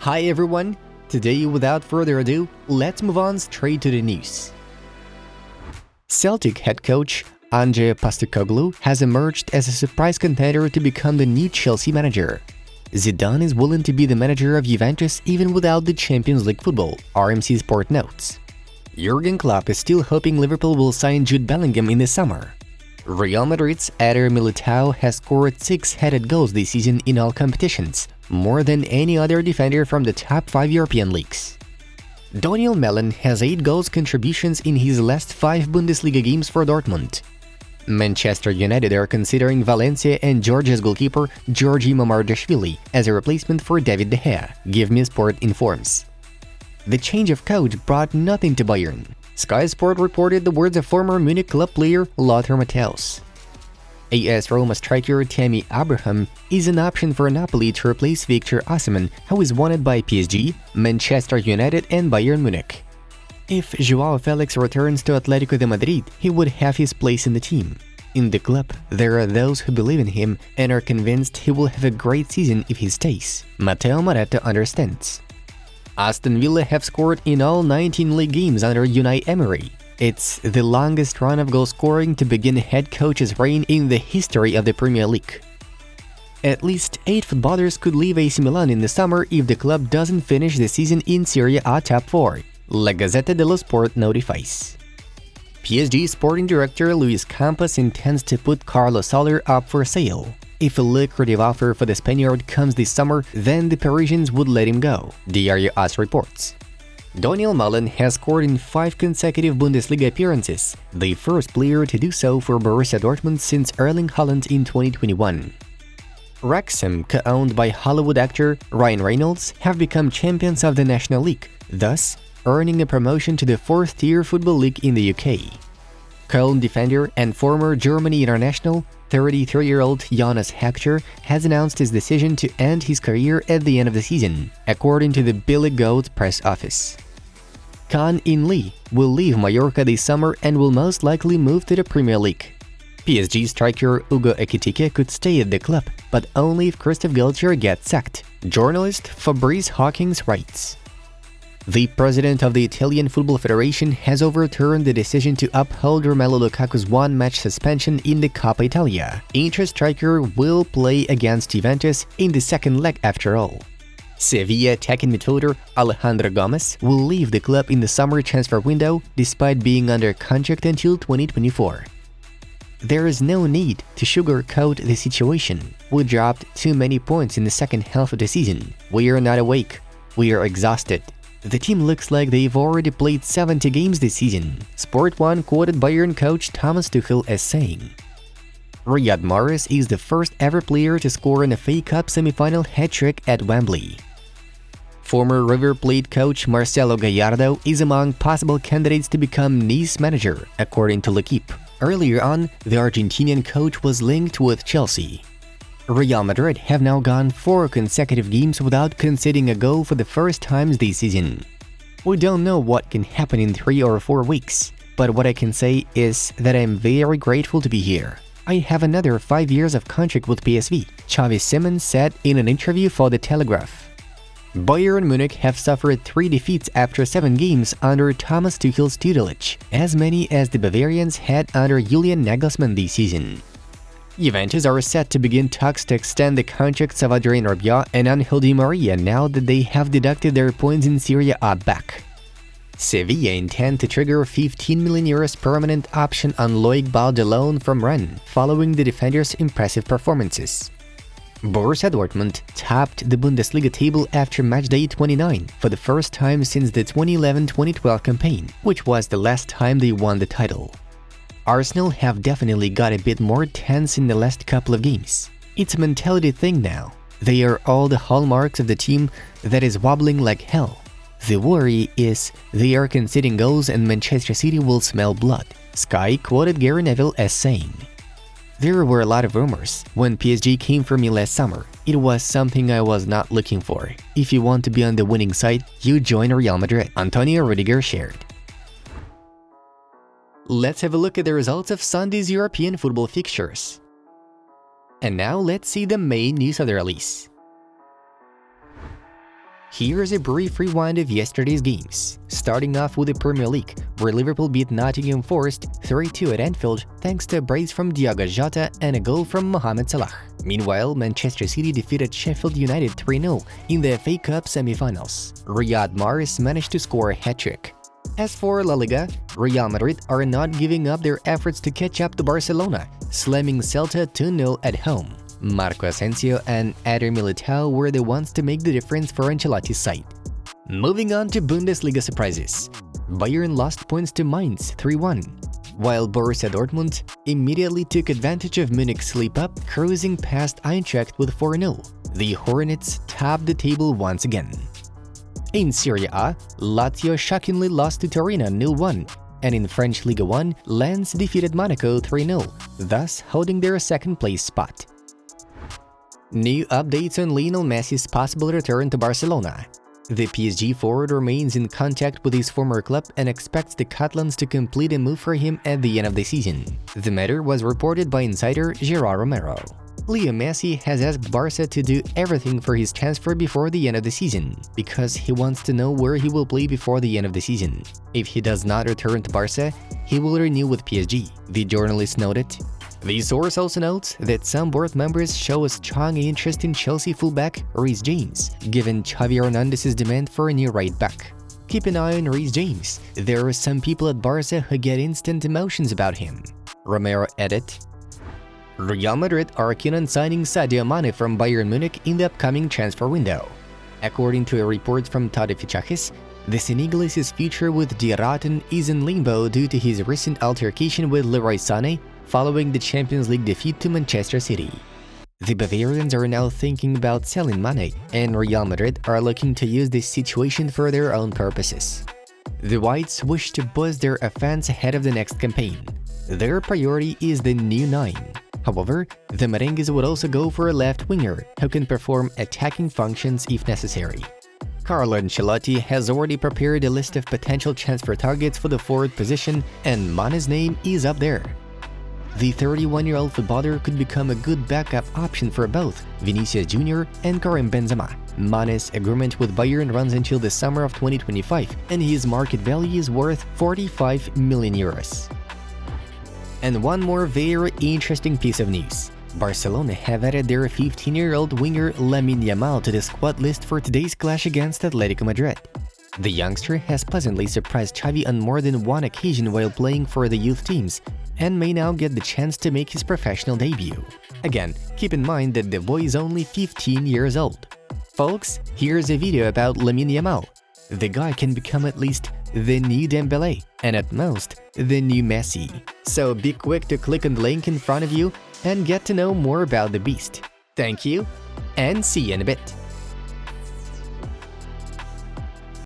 Hi everyone, today without further ado, let's move on straight to the news. Celtic head coach Ange Postecoglou has emerged as a surprise contender to become the new Chelsea manager. Zidane is willing to be the manager of Juventus even without the Champions League football, RMC Sport notes. Jurgen Klopp is still hoping Liverpool will sign Jude Bellingham in the summer. Real Madrid's Eder Militao has scored 6 headed goals this season in all competitions, more than any other defender from the top 5 European leagues. Daniel Mellon has 8 goals contributions in his last 5 Bundesliga games for Dortmund. Manchester United are considering Valencia and Georgia's goalkeeper Georgi Mamardashvili as a replacement for David De Gea, Give Me Sport informs. The change of coach brought nothing to Bayern. Sky Sport reported the words of former Munich club player Lothar Matthäus. AS Roma striker Tammy Abraham is an option for Napoli to replace Victor Osimhen, who is wanted by PSG, Manchester United and Bayern Munich. If Joao Felix returns to Atletico de Madrid, he would have his place in the team. In the club, there are those who believe in him and are convinced he will have a great season if he stays, Matteo Moratti understands. Aston Villa have scored in all 19 league games under Unai Emery. It's the longest run of goal scoring to begin a head coach's reign in the history of the Premier League. At least 8 footballers could leave AC Milan in the summer if the club doesn't finish the season in Serie A top 4, La Gazzetta dello Sport notifies. PSG sporting director Luis Campos intends to put Carlos Soler up for sale. If a lucrative offer for the Spaniard comes this summer, then the Parisians would let him go, Diario AS reports. Daniel Mellon has scored in 5 consecutive Bundesliga appearances, the first player to do so for Borussia Dortmund since Erling Haaland in 2021. Wrexham, co-owned by Hollywood actor Ryan Reynolds, have become champions of the National League, thus earning a promotion to the 4th-tier football league in the UK. Köln defender and former Germany international 33-year-old Jonas Hector has announced his decision to end his career at the end of the season, according to the Billy Goat press office. Khan In-lee will leave Mallorca this summer and will most likely move to the Premier League. PSG striker Ugo Ekitike could stay at the club, but only if Christoph Gelcher gets sacked, journalist Fabrice Hawkins writes. The president of the Italian Football Federation has overturned the decision to uphold Romelu Lukaku's 1-match suspension in the Coppa Italia. Inter striker will play against Juventus in the second leg after all. Sevilla attacking midfielder Alejandro Gomez will leave the club in the summer transfer window despite being under contract until 2024. There is no need to sugarcoat the situation. We dropped too many points in the second half of the season. We are not awake. We are exhausted. The team looks like they've already played 70 games this season, Sport 1 quoted Bayern coach Thomas Tuchel as saying. Riyad Mahrez is the first ever player to score an FA Cup semi-final hat-trick at Wembley. Former River Plate coach Marcelo Gallardo is among possible candidates to become Nice manager, according to L'Equipe. Earlier on, the Argentinian coach was linked with Chelsea. Real Madrid have now gone 4 consecutive games without conceding a goal for the first time this season. We don't know what can happen in 3 or 4 weeks, but what I can say is that I'm very grateful to be here. I have another 5 years of contract with PSV, Xavi Simons said in an interview for The Telegraph. Bayern Munich have suffered 3 defeats after 7 games under Thomas Tuchel's tutelage, as many as the Bavarians had under Julian Nagelsmann this season. Juventus are set to begin talks to extend the contracts of Adrien Rabiot and Angel Di Maria now that they have deducted their points in Serie A back. Sevilla intend to trigger €15 million permanent option on Loic Balde from Rennes, following the defender's impressive performances. Borussia Dortmund topped the Bundesliga table after matchday 29 for the first time since the 2011-2012 campaign, which was the last time they won the title. Arsenal have definitely got a bit more tense in the last couple of games. It's a mentality thing now. They are all the hallmarks of the team that is wobbling like hell. The worry is they are conceding goals and Manchester City will smell blood, Sky quoted Gary Neville as saying. There were a lot of rumors when PSG came for me last summer. It was something I was not looking for. If you want to be on the winning side, you join Real Madrid, Antonio Rudiger shared. Let's have a look at the results of Sunday's European football fixtures. And now let's see the main news of the release. Here's a brief rewind of yesterday's games, starting off with the Premier League, where Liverpool beat Nottingham Forest 3-2 at Anfield thanks to a brace from Diogo Jota and a goal from Mohamed Salah. Meanwhile, Manchester City defeated Sheffield United 3-0 in the FA Cup semi-finals. Riyad Mahrez managed to score a hat-trick. As for La Liga, Real Madrid are not giving up their efforts to catch up to Barcelona, slamming Celta 2-0 at home. Marco Asensio and Eder Militao were the ones to make the difference for Ancelotti's side. Moving on to Bundesliga surprises. Bayern lost points to Mainz 3-1, while Borussia Dortmund immediately took advantage of Munich's slip-up, cruising past Eintracht with 4-0. The Hornets topped the table once again. In Serie A, Lazio shockingly lost to Torino 0-1, and in French Ligue 1, Lens defeated Monaco 3-0, thus holding their second-place spot. New updates on Lionel Messi's possible return to Barcelona. The PSG forward remains in contact with his former club and expects the Catalans to complete a move for him at the end of the season. The matter was reported by insider Gerard Romero. Leo Messi has asked Barca to do everything for his transfer before the end of the season, because he wants to know where he will play before the end of the season. If he does not return to Barca, he will renew with PSG, the journalist noted. The source also notes that some board members show a strong interest in Chelsea fullback Reece James, given Xavi Hernandez's demand for a new right back. Keep an eye on Reece James. There are some people at Barca who get instant emotions about him. Romero added. Real Madrid are keen on signing Sadio Mane from Bayern Munich in the upcoming transfer window. According to a report from Todd Fichajes, the Senegalese future with Die Rotten is in limbo due to his recent altercation with Leroy Sané following the Champions League defeat to Manchester City. The Bavarians are now thinking about selling Mane, and Real Madrid are looking to use this situation for their own purposes. The Whites wish to boost their offense ahead of the next campaign. Their priority is the new 9. However, the Merengues would also go for a left winger who can perform attacking functions if necessary. Carlo Ancelotti has already prepared a list of potential transfer targets for the forward position, and Mane's name is up there. The 31-year-old footballer could become a good backup option for both Vinicius Jr. and Karim Benzema. Mane's agreement with Bayern runs until the summer of 2025, and his market value is worth 45 million euros. And one more very interesting piece of news. Barcelona have added their 15-year-old winger Lamine Yamal to the squad list for today's clash against Atletico Madrid. The youngster has pleasantly surprised Xavi on more than one occasion while playing for the youth teams, and may now get the chance to make his professional debut. Again, keep in mind that the boy is only 15 years old. Folks, here's a video about Lamine Yamal. The guy can become at least the new Dembélé, and at most, the new Messi. So be quick to click on the link in front of you and get to know more about the beast. Thank you, and see you in a bit.